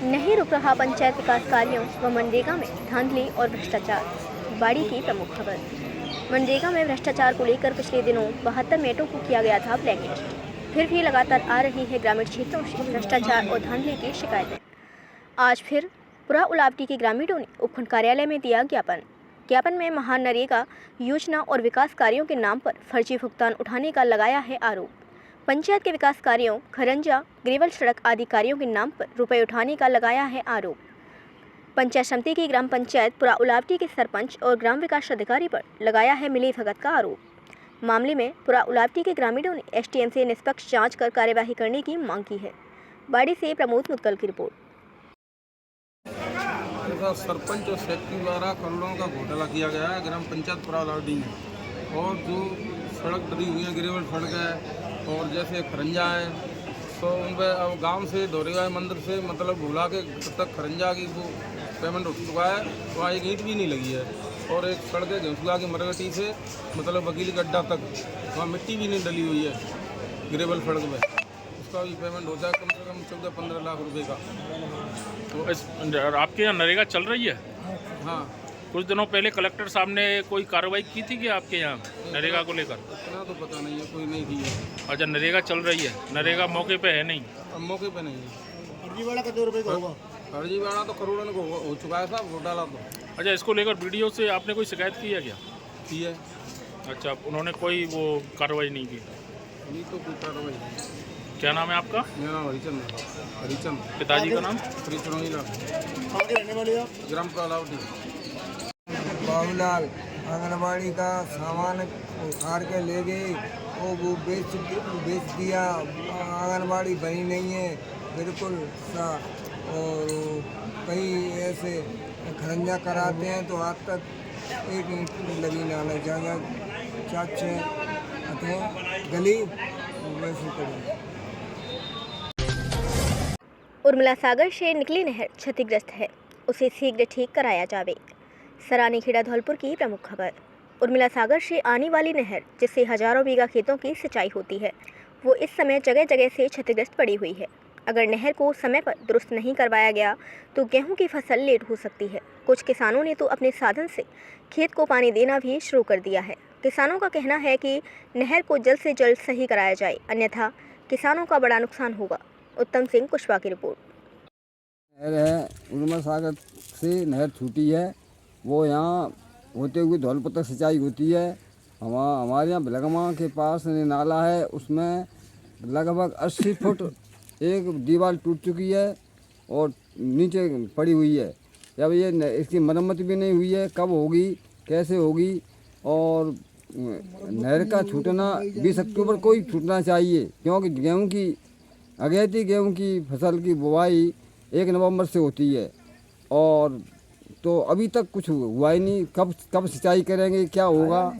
नहीं रुक रहा पंचायत विकास कार्यों व मनरेगा में धांधली और भ्रष्टाचार। बाड़ी की प्रमुख खबर। मनरेगा में भ्रष्टाचार को लेकर पिछले दिनों 72 मेटों को किया गया था ब्लैकलिस्ट। फिर भी लगातार आ रही है ग्रामीण क्षेत्रों से भ्रष्टाचार और धांधली की शिकायतें। आज फिर पुरा उलावटी के ग्रामीणों ने उपखंड कार्यालय में दिया ज्ञापन में महानरेगा योजना और विकास कार्यों के नाम पर फर्जी भुगतान उठाने का लगाया है आरोप। पंचायत के विकास कार्यों, खरंजा, ग्रेवल सड़क आदि कार्यों के नाम पर रुपए उठाने का लगाया है आरोप। पंचायत समिति की ग्राम पंचायत पुरा उलावटी के सरपंच और ग्राम विकास अधिकारी पर लगाया है मिलीभगत का आरोप। मामले में पुरा उलावटी के ग्रामीणों ने एसडीएम से निष्पक्ष जांच कर कार्यवाही करने की मांग की है। बाड़ी से प्रमोद मुदगल की रिपोर्ट। सरपंच और सेक्रेटरी द्वारा करोड़ों का घोटाला किया गया है ग्राम पंचायत पुरा उलावटी में। और जो सड़क डली हुई है, ग्रेवल सड़क है और जैसे खरंजा है, तो उन पर अब गाँव से दौरेगा मंदिर से मतलब भूला के तब तक खरंजा की वो पेमेंट हो चुका है, वहाँ एक ईंट भी नहीं लगी है। और एक सड़क है घेंसुला की मरगटी से मतलब वकील गड्ढा तक, वहाँ मिट्टी भी नहीं डली हुई है ग्रेवल सड़क में। उसका भी पेमेंट होता है कम से कम 14-15 लाख रुपए का। तो आपके यहाँ नरेगा चल रही है? हाँ, कुछ दिनों पहले कलेक्टर साहब ने कोई कार्रवाई की थी कि आपके यहाँ नरेगा को लेकर? इतना तो पता नहीं है, कोई नहीं की है। अच्छा, नरेगा चल रही है, नरेगा मौके पे है नहीं? अब मौके पे नहीं है। फर्जीवाड़ा कितने रुपए का होगा? फर्जीवाड़ा तो करोड़ों को हो चुका है साहब घोटाला तो। अच्छा, इसको लेकर वीडियो से आपने कोई शिकायत की है क्या? की है। अच्छा, उन्होंने कोई वो कार्रवाई नहीं की? अभी तो कोई कार्रवाई नहीं। क्या नाम है आपका? मेरा नाम हरिचंद। पिताजी का नाम? श्री चुनौला, कहाँ के रहने वाले आप? ग्राम उलावटी। बाबूलाल आंगनबाड़ी का सामान उखाड़ के ले गए, वो बेच दिया। आंगनबाड़ी बनी नहीं है बिल्कुल सा, और कई ऐसे खरंजा कराते हैं तो आज तक एक ईंट लगी ना जगह चाचे गली वैसे करें। उर्मिला सागर से निकली नहर क्षतिग्रस्त है, उसे शीघ्र ठीक कराया जावे। सरानी खेड़ा धौलपुर की प्रमुख खबर। उर्मिला सागर से आने वाली नहर, जिससे हजारों बीघा खेतों की सिंचाई होती है, वो इस समय जगह जगह से क्षतिग्रस्त पड़ी हुई है। अगर नहर को समय पर दुरुस्त नहीं करवाया गया तो गेहूं की फसल लेट हो सकती है। कुछ किसानों ने तो अपने साधन से खेत को पानी देना भी शुरू कर दिया है। किसानों का कहना है कि नहर को जल्द से जल्द सही कराया जाए, अन्यथा किसानों का बड़ा नुकसान होगा। उत्तम सिंह कुशवाहा की रिपोर्ट। नहर है, उर्मिला सागर से नहर छूटी है, वो यहाँ होते हुए धौलपुर तक सिंचाई होती है। हमारे यहाँ बिलगमा के पास नाला है, उसमें लगभग 80 फुट एक दीवार टूट चुकी है और नीचे पड़ी हुई है। जब ये इसकी मरम्मत भी नहीं हुई है, कब होगी, कैसे होगी? और नहर का छूटना 20 अक्टूबर को ही छूटना चाहिए, क्योंकि गेहूं की फसल की बुवाई 1 नवंबर से होती है और तो अभी तक कुछ हुआ ही नहीं। कब सिंचाई करेंगे, क्या होगा?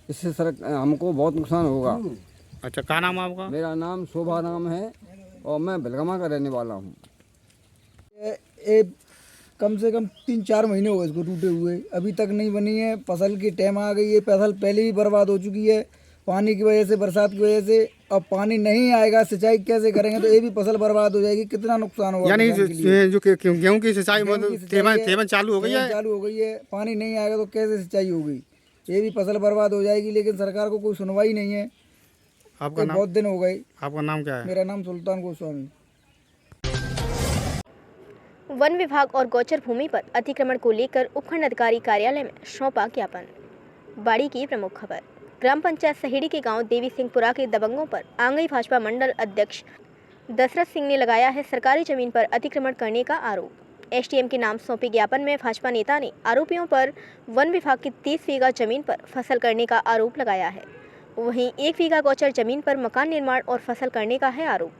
इससे हमको बहुत नुकसान होगा। अच्छा, क्या नाम है आपका? मेरा नाम शोभा नाम है और मैं बिलगमा का रहने वाला हूँ। कम से कम 3-4 महीने हो गए इसको टूटे हुए, अभी तक नहीं बनी है। फसल की टाइम आ गई है, फसल पहले ही बर्बाद हो चुकी है पानी की वजह से, बरसात की वजह से। अब पानी नहीं आएगा, सिंचाई कैसे करेंगे? तो ये भी फसल बर्बाद हो जाएगी। कितना नुकसान होगा? यानी जो गेहूं की सिंचाई तेवन चालू हो गई है, पानी नहीं आएगा तो कैसे सिंचाई होगी? ये भी फसल बर्बाद हो जाएगी। लेकिन सरकार को कोई सुनवाई नहीं है। आपका नाम? बहुत दिन हो गए। आपका नाम क्या है? मेरा नाम सुल्तान गोस्वामी। वन विभाग और गोचर भूमि पर अतिक्रमण को लेकर उपखंड अधिकारी कार्यालय में सौंपा ज्ञापन। बाड़ी की प्रमुख खबर। ग्राम पंचायत सहेड़ी के गांव देवी सिंहपुरा के दबंगों पर आंगई भाजपा मंडल अध्यक्ष दशरथ सिंह ने लगाया है सरकारी जमीन पर अतिक्रमण करने का आरोप। एसडीएम के नाम सौंपे ज्ञापन में भाजपा नेता ने आरोपियों पर वन विभाग की 30 बीघा जमीन पर फसल करने का आरोप लगाया है। वहीं 1 बीघा गोचर जमीन पर मकान निर्माण और फसल करने का है आरोप।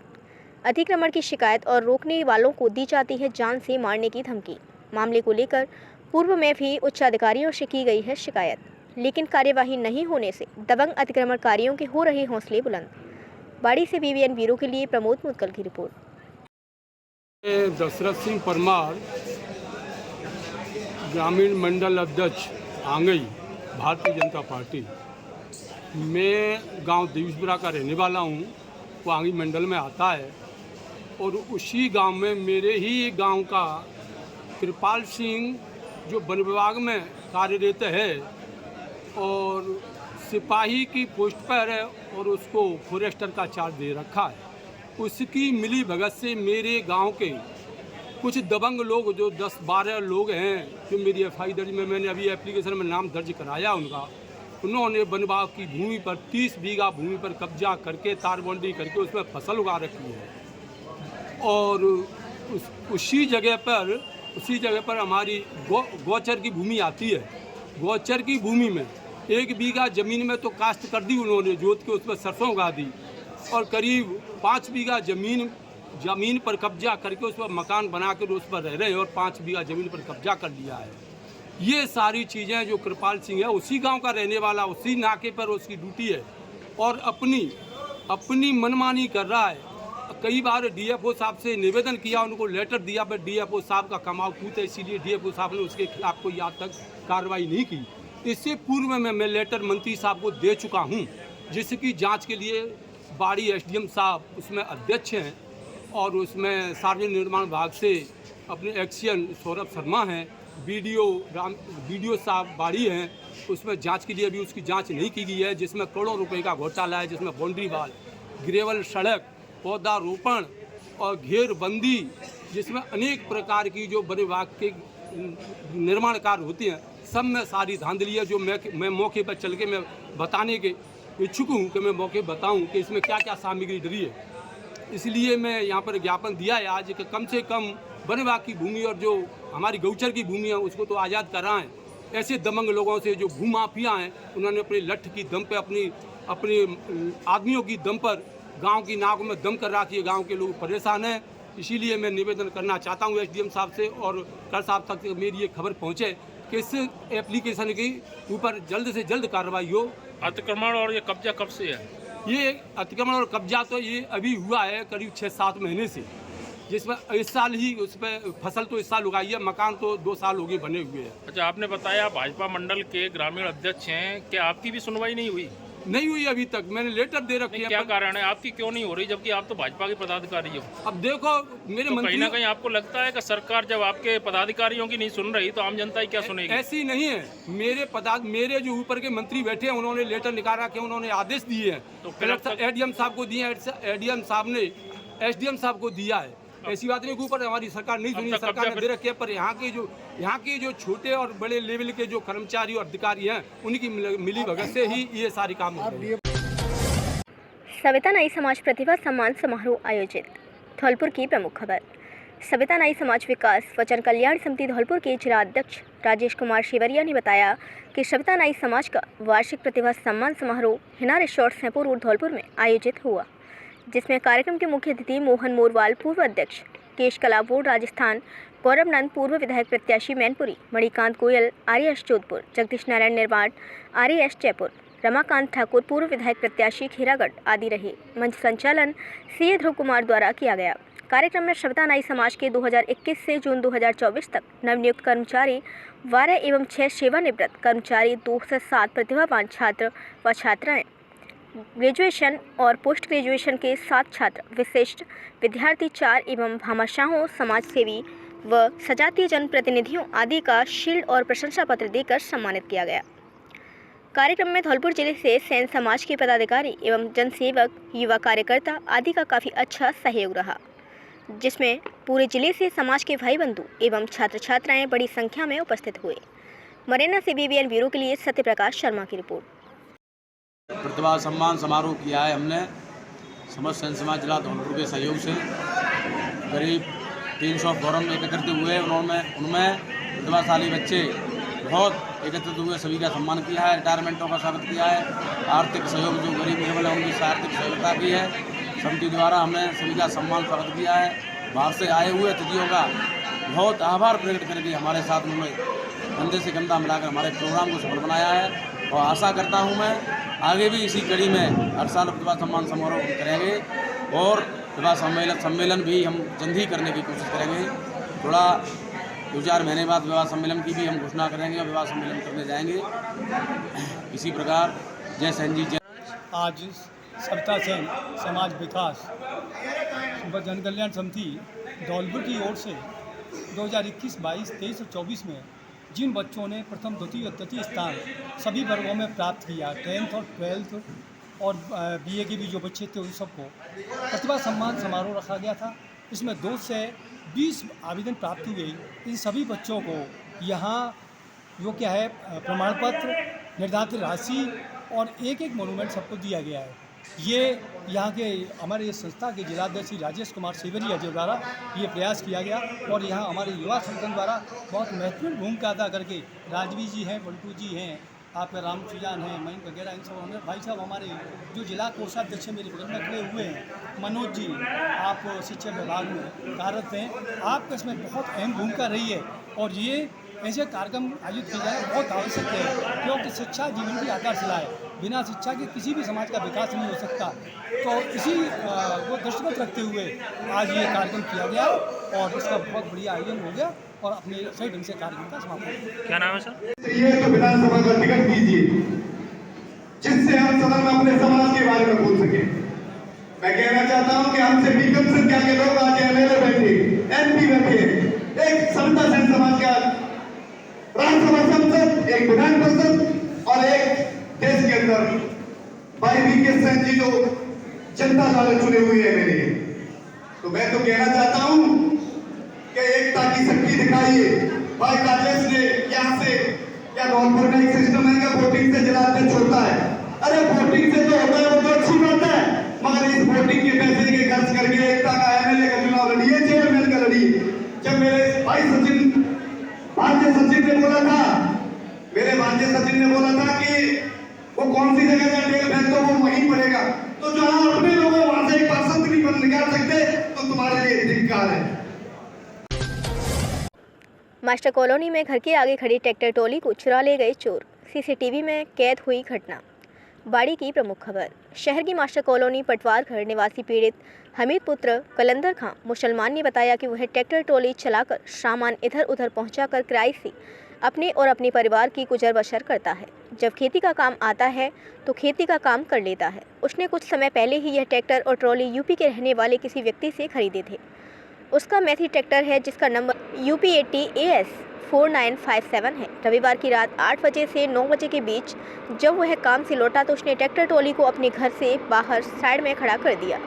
अतिक्रमण की शिकायत और रोकने वालों को दी जाती है जान से मारने की धमकी। मामले को लेकर पूर्व में भी उच्च अधिकारियों से की गई है शिकायत, लेकिन कार्यवाही नहीं होने से दबंग अतिक्रमणकारियों के हो रहे हौसले बुलंद। बाड़ी से बीवीएन ब्यूरो के लिए प्रमोद मुदगल की रिपोर्ट। दशरथ सिंह परमार, ग्रामीण मंडल अध्यक्ष आंगई, भारतीय जनता पार्टी। मैं गांव देवीपुरा का रहने वाला हूं, वो आंगई मंडल में आता है। और उसी गांव में मेरे ही गांव का कृपाल सिंह जो वन विभाग में कार्यरत है और सिपाही की पोस्ट पर है और उसको फॉरेस्टर का चार्ज दे रखा है, उसकी मिली भगत से मेरे गांव के कुछ दबंग लोग जो 10-12 लोग हैं जो मेरी एफआई दर्ज में मैंने अभी एप्लीकेशन में नाम दर्ज कराया उनका, उन्होंने वन विभाग की भूमि पर 30 बीघा भूमि पर कब्जा करके तार बाउंड्री करके उसमें फसल उगा रखी है। और उसी जगह पर हमारी गौचर की भूमि आती है। गौचर की भूमि में 1 बीघा ज़मीन में तो काश्त कर दी उन्होंने, जोत के उसमें सरसों उगा दी और करीब 5 बीघा ज़मीन पर कब्जा करके उस पर मकान बना कर उस पर रह रहे हैं और 5 बीघा ज़मीन पर कब्जा कर लिया है। ये सारी चीज़ें जो कृपाल सिंह है उसी गांव का रहने वाला, उसी नाके पर उसकी ड्यूटी है और अपनी मनमानी कर रहा है। कई बार डीएफओ साहब से निवेदन किया, उनको लेटर दिया, पर डीएफओ साहब का कमाल कूद है, इसीलिए डीएफओ साहब ने उसके खिलाफ कोई आज तक कार्रवाई नहीं की। इससे पूर्व में मैं लेटर मंत्री साहब को दे चुका हूँ, जिसकी जाँच के लिए बाड़ी एसडीएम साहब उसमें अध्यक्ष हैं और उसमें सार्वजनिक निर्माण विभाग से अपने एक्सियन सौरभ शर्मा हैं, बीडीओ साहब बाड़ी हैं, उसमें जांच के लिए अभी उसकी जांच नहीं की गई है, जिसमें करोड़ों रुपए का घोटाला है, जिसमें बाउंड्री वाल, ग्रेवल सड़क, पौधारोपण और घेरबंदी, जिसमें अनेक प्रकार की जो वन विभाग के निर्माण कार्य होते हैं, सब में सारी धांधली है। जो मैं मौके पर चल के मैं बताने के इच्छुक हूँ कि मैं मौके बताऊँ कि इसमें क्या क्या सामग्री डली है। इसलिए मैं यहाँ पर ज्ञापन दिया है आज कि कम से कम वन विभाग की भूमि और जो हमारी गौचर की भूमि है उसको तो आज़ाद कराएं। ऐसे दबंग लोगों से जो भूमाफिया हैं, उन्होंने अपने लठ की दम पे अपने आदमियों की दम पर गांव की नाक में दम कर रखी है। गांव के लोग परेशान हैं, इसीलिए मैं निवेदन करना चाहता हूं एसडीएम साहब से और कल साहब तक मेरी ये खबर पहुंचे कि इस एप्लीकेशन के ऊपर जल्द से जल्द कार्रवाई हो। अतिक्रमण और ये कब्जा कब से है? ये अतिक्रमण और कब्जा तो ये अभी हुआ है करीब 6-7 महीने से, जिसमें इस साल ही उस पर फसल तो इस साल उगाई है, मकान तो 2 साल हो गए बने हुए हैं। अच्छा, आपने बताया भाजपा मंडल के ग्रामीण अध्यक्ष हैं, क्या आपकी भी सुनवाई नहीं हुई? नहीं हुई अभी तक, मैंने लेटर दे रखी है। क्या कारण है आपकी क्यों नहीं हो रही, जबकि आप तो भाजपा के पदाधिकारी हो? अब देखो मेरे तो कहीं ना कहीं आपको लगता है कि सरकार जब आपके पदाधिकारियों की नहीं सुन रही तो आम जनता ही क्या सुनेगी? ऐसी नहीं है, मेरे जो ऊपर के मंत्री बैठे हैं उन्होंने लेटर निकाला कि उन्होंने आदेश दिए हैं, तो कलेक्टर एडीएम साहब को दिए हैं, एडीएम साहब ने एसडीएम साहब को दिया है। ऐसी बात नहीं के ऊपर हमारी सरकार नहीं सुनी, सरकार ने दे रखी है, पर यहाँ के जो छोटे और बड़े लेवल के जो कर्मचारी और अधिकारी हैं उनकी मिली भगत से ही ये सारी काम हो रही है। सविता नाई समाज प्रतिभा सम्मान समारोह आयोजित। धौलपुर की प्रमुख खबर। सविता नाई समाज विकास व जन कल्याण समिति धौलपुर के जिला अध्यक्ष राजेश कुमार शिवरिया ने बताया कि सविता नाई समाज का वार्षिक प्रतिभा सम्मान समारोह हिना रिसोर्ट सैंपुर रोड धौलपुर में आयोजित हुआ, जिसमें कार्यक्रम के मुख्य अतिथि मोहन मोरवाल पूर्व अध्यक्ष, केश कलावोड राजस्थान, गौरव नंद पूर्व विधायक प्रत्याशी मैनपुरी, मणिकांत गोयल आरएएस जोधपुर, जगदीश नारायण निर्माण आरएएस जयपुर, रमाकांत ठाकुर पूर्व विधायक प्रत्याशी खीरागढ़ आदि रहे। मंच संचालन सीए ध्रुव कुमार द्वारा किया गया। कार्यक्रम में सविता नाई समाज के 2021 से जून 2024 तक नवनियुक्त कर्मचारी 12 एवं 6 सेवानिवृत्त कर्मचारी, 2 से 7 प्रतिभावान छात्र व छात्राएं, ग्रेजुएशन और पोस्ट ग्रेजुएशन के 7 छात्र, विशिष्ट विद्यार्थी 4 एवं भामाशाहों, समाजसेवी व सजातीय जनप्रतिनिधियों आदि का शील्ड और प्रशंसा पत्र देकर सम्मानित किया गया। कार्यक्रम में धौलपुर जिले से सैन समाज के पदाधिकारी एवं जनसेवक, युवा कार्यकर्ता आदि का काफ़ी अच्छा सहयोग रहा, जिसमें पूरे जिले से समाज के भाई बंधु एवं छात्र छात्राएं बड़ी संख्या में उपस्थित हुए। मरेना से बीबीएन ब्यूरो के लिए सत्यप्रकाश शर्मा की रिपोर्ट। प्रतिभा सम्मान समारोह किया है हमने समस्त सैन समाज जिला धौलपुर के सहयोग से। करीब 300 फॉर्म एकत्रित हुए, उनमें प्रतिभाशाली बच्चे बहुत एकत्रित हुए, सभी का सम्मान किया है, रिटायरमेंटों का स्वागत किया है। आर्थिक सहयोग जो गरीब निर्बल है उनकी आर्थिक सहयोगिता की है। समिति द्वारा हमने सभी का सम्मान स्वागत किया है। बाहर से आए हुए अतिथियों का बहुत आभार प्रकट करके हमारे साथ उन्होंने कंधे से कंधा मिलाकर हमारे प्रोग्राम को सफल बनाया है और आशा करता हूं मैं आगे भी इसी कड़ी में हर साल प्रतिभा सम्मान समारोह करेंगे और प्रतिभा सम्मेलन भी हम जल्द ही करने की कोशिश करेंगे। थोड़ा 2-4 महीने बाद विवाह सम्मेलन की भी हम घोषणा करेंगे और विवाह सम्मेलन करने जाएंगे। इसी प्रकार जय सैन जी। आज सविता सेन समाज विकास व जन कल्याण समिति धौलपुर की ओर से 2021, 22, 23 और 24 में जिन बच्चों ने प्रथम, द्वितीय और तृतीय स्थान सभी वर्गों में प्राप्त किया, 10th और 12th और BA के भी जो बच्चे थे उन सबको प्रतिभा सम्मान समारोह रखा गया था। इसमें 2 से 20 आवेदन प्राप्त हुए। इन सभी बच्चों को यहाँ जो क्या है प्रमाण पत्र, निर्धारित राशि और एक मोनूमेंट सबको दिया गया है। ये यहाँ के हमारे संस्था के जिलाध्यक्ष राजेश कुमार सेवरिया जी द्वारा ये प्रयास किया गया और यहाँ हमारे युवा संगठन द्वारा बहुत महत्वपूर्ण भूमिका अदा करके राजवी जी हैं, बल्टू जी हैं, आपका राम सुजान है, मयंक वगैरह, इन सब हमें भाई साहब हमारे जो जिला कोषाध्यक्ष मेरे बगल में खड़े हुए हैं, मनोज जी, आप शिक्षा विभाग में कार्यरत हैं, आपका इसमें बहुत अहम भूमिका रही है और ये ऐसे कार्यक्रम आयोजित किए जाए बहुत आवश्यक है, क्योंकि शिक्षा जीवन की आधारशिला है। बिना शिक्षा के किसी भी समाज का विकास नहीं हो सकता। तो इसी को दृष्टिगत रखते हुए आज ये कार्यक्रम किया गया और इसका बहुत बढ़िया आयोजन हो गया और अपने सही ढंग से कार्यक्रम का समापन हो गया। क्या नाम है सर? ये तो विधानसभा का टिकट दीजिए जिससे हम सदन में अपने समाज के बारे में बोल सके। मैं कहना चाहता हूं कि हमसे भी कम संख्या के लोग आज MLA बैठे, MP बैठे, एक समता सेन समाज का राज्यसभा सांसद, एक विधान परिषद और एक देश के अंदर भाई VK सिंह जी जो जनता द्वारा चुने हुए हैं मेरे। तो मैं तो कहना चाहता हूं कि एकता की शक्ति दिखाइए। भाई राजेश ने यहाँ से क्या धौलपुर में एक सिस्टम है कि वोटिंग से जिला अध्यक्ष होता है। अरे वोटिंग से जो होता है वो तो अच्छी बात है, मगर इस वोटिंग के पैसे के खर्च करके एकता का MLA का चुनाव लड़िए, चेयरमैन का लड़िए। जब मेरे भाई भांजे सचिन ने बोला था, मेरे भांजे सचिन ने बोला था कि वो कौन सी जगह का तेल फेंक दो वो वहीं पड़ेगा, तो जहां अपने लोग वहां से 1% भी निकाल सकते तो तुम्हारे लिए धिक्कार है। मास्टर कॉलोनी में घर के आगे खड़ी ट्रैक्टर ट्रॉली को चुरा ले गए चोर। CCTV में कैद हुई घटना। बाड़ी की प्रमुख खबर। शहर की मास्टर कॉलोनी पटवार घर निवासी पीड़ित हमीद पुत्र कलंदर खां मुसलमान ने बताया कि वह ट्रैक्टर ट्रॉली चलाकर सामान इधर उधर पहुंचाकर किराए से अपने और अपने परिवार की गुजर बसर करता है। जब खेती का काम आता है तो खेती का काम कर लेता है। उसने कुछ समय पहले ही यह ट्रैक्टर और ट्रॉली UP के रहने वाले किसी व्यक्ति से खरीदे थे। उसका मैथी ट्रैक्टर है जिसका नंबर UP 80 AS 4957 है। रविवार की रात 8 बजे से 9 बजे के बीच जब वह काम से लौटा तो उसने ट्रैक्टर ट्रॉली को अपने घर से बाहर साइड में खड़ा कर दिया,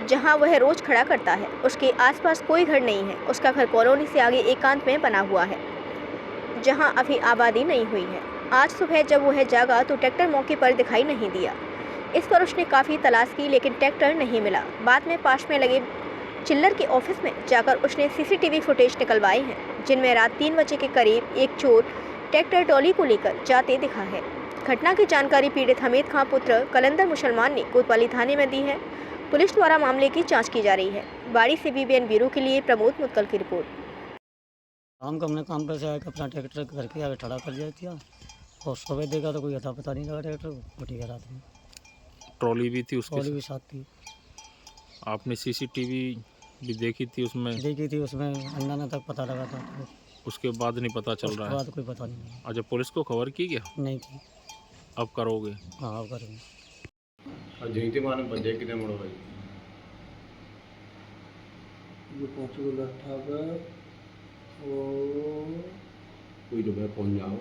जहां वह रोज खड़ा करता है। उसके आसपास कोई घर नहीं है। उसका घर कॉलोनी से आगे एकांत में बना हुआ है, जहां अभी आबादी नहीं हुई है। आज सुबह जब वह जागा तो ट्रैक्टर मौके पर दिखाई नहीं दिया। इस पर उसने काफ़ी तलाश की लेकिन ट्रैक्टर नहीं मिला। बाद में पास में लगे चिल्लर के ऑफिस में जाकर उसने CCTV फुटेज निकलवाए हैं, जिनमें रात 3 बजे के करीब एक चोर ट्रैक्टर ट्रॉली को लेकर जाते दिखा है। घटना की जानकारी पीड़ित हमीद खां पुत्र कलंदर मुसलमान ने कोतवाली थाने में दी है। पुलिस द्वारा मामले की जांच की जा रही है। बाड़ी से BBN ब्यूरो के लिए प्रमोद मुत्तल की रिपोर्ट। शाम को हमने काम पर से आकर अपना ट्रैक्टर घर के आगे खड़ा कर दिया था और सुबह देखा तो कोई अता पता नहीं लगा ट्रैक्टर को। ठीक है, रात में ट्रॉली भी थी, उसके ट्रॉली भी साथ थी। आपने CCTV भी देखी थी? उसमें देखी थी, उसमें अंदाना तक पता लगा था। उसके बाद नहीं पता चल रहा है? बाद कोई पता नहीं। अच्छा, पुलिस को खबर की क्या? नहीं की। अब करोगे? हाँ, अब करेंगे। जयंती मान बजे कितने मोड़ो भाई ये 5 को लट्ठा कर और कोई जो मैं पहुंच जाओ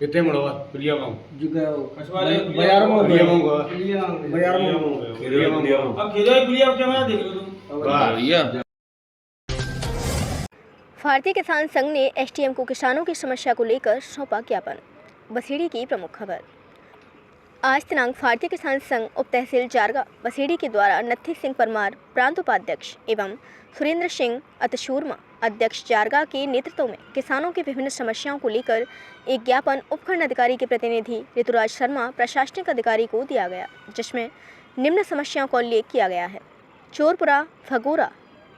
कितने मोड़ो प्रिया गांव जुगाओ बाजार में प्रिया गांव बाजार में अब खिरे प्रिया कैमरा देख लो तुम बढ़िया। भारतीय किसान संघ ने SDM को किसानों की समस्या को लेकर सौंपा ज्ञापन। बसेड़ी की प्रमुख खबर। आज दिनांक भारतीय किसान संघ उप तहसील जारगा बसेड़ी के द्वारा नत्थी सिंह परमार प्रांत उपाध्यक्ष एवं सुरेंद्र सिंह अतशूरमा अध्यक्ष जारगा के नेतृत्व में किसानों की विभिन्न समस्याओं को लेकर एक ज्ञापन उपखंड अधिकारी के प्रतिनिधि ऋतुराज शर्मा प्रशासनिक अधिकारी को दिया गया, जिसमें निम्न समस्याओं का उल्लेख किया गया है। चोरपुरा फगोरा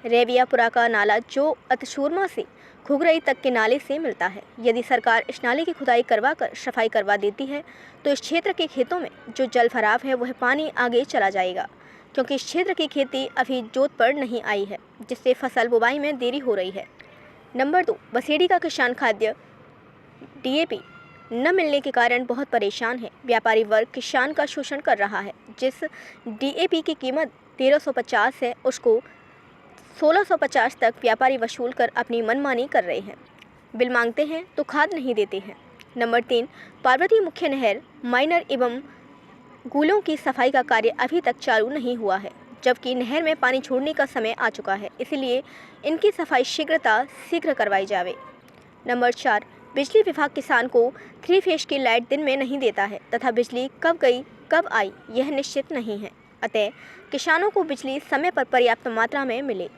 रेवियापुरा का नाला जो अतशूरमा से घुघरई तक के नाले से मिलता है। यदि सरकार इस नाले की खुदाई करवाकर सफाई करवा देती है तो इस क्षेत्र के खेतों में जो जल भराव है वह पानी आगे चला जाएगा, क्योंकि इस क्षेत्र की खेती अभी जोत पर नहीं आई है, जिससे फसल बुवाई में देरी हो रही है। नंबर 2, बसेड़ी का किसान खाद्य DAP न मिलने के कारण बहुत परेशान है। व्यापारी वर्ग किसान का शोषण कर रहा है। जिस DAP की कीमत 1350 है उसको 1650 तक व्यापारी वसूल कर अपनी मनमानी कर रहे हैं। बिल मांगते हैं तो खाद नहीं देते हैं। नंबर 3, पार्वती मुख्य नहर माइनर एवं गूलों की सफाई का कार्य अभी तक चालू नहीं हुआ है, जबकि नहर में पानी छोड़ने का समय आ चुका है, इसलिए इनकी सफाई शीघ्र करवाई जावे। नंबर 4, बिजली विभाग किसान को 3 फेज की लाइट दिन में नहीं देता है तथा बिजली कब गई कब आई यह निश्चित नहीं है, अतः किसानों को बिजली समय पर पर्याप्त मात्रा में मिले।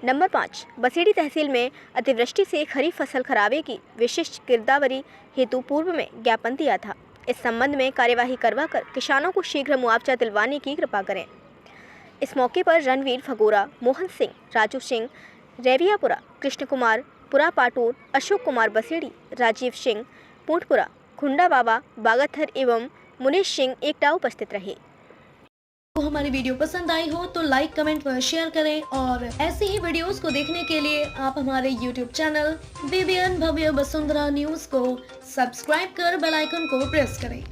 नंबर 5, बसेड़ी तहसील में अतिवृष्टि से खरीफ फसल खराबे की विशिष्ट गिरदावरी हेतु पूर्व में ज्ञापन दिया था। इस संबंध में कार्यवाही करवाकर किसानों को शीघ्र मुआवजा दिलवाने की कृपा करें। इस मौके पर रणवीर फगोरा, मोहन सिंह, राजू सिंह, रेवियापुरा, कृष्ण कुमार पुरा पाटूर, अशोक कुमार बसेड़ी, राजीव सिंह पूंटपुरा, खुंडा बाबा बागाथर एवं मुनीश सिंह एकटा उपस्थित रहे। तो हमारी वीडियो पसंद आई हो तो लाइक, कमेंट व शेयर करें और ऐसे ही वीडियोस को देखने के लिए आप हमारे YouTube चैनल BBN भव्य वसुंधरा न्यूज़ को सब्सक्राइब कर बेल आइकन को प्रेस करें।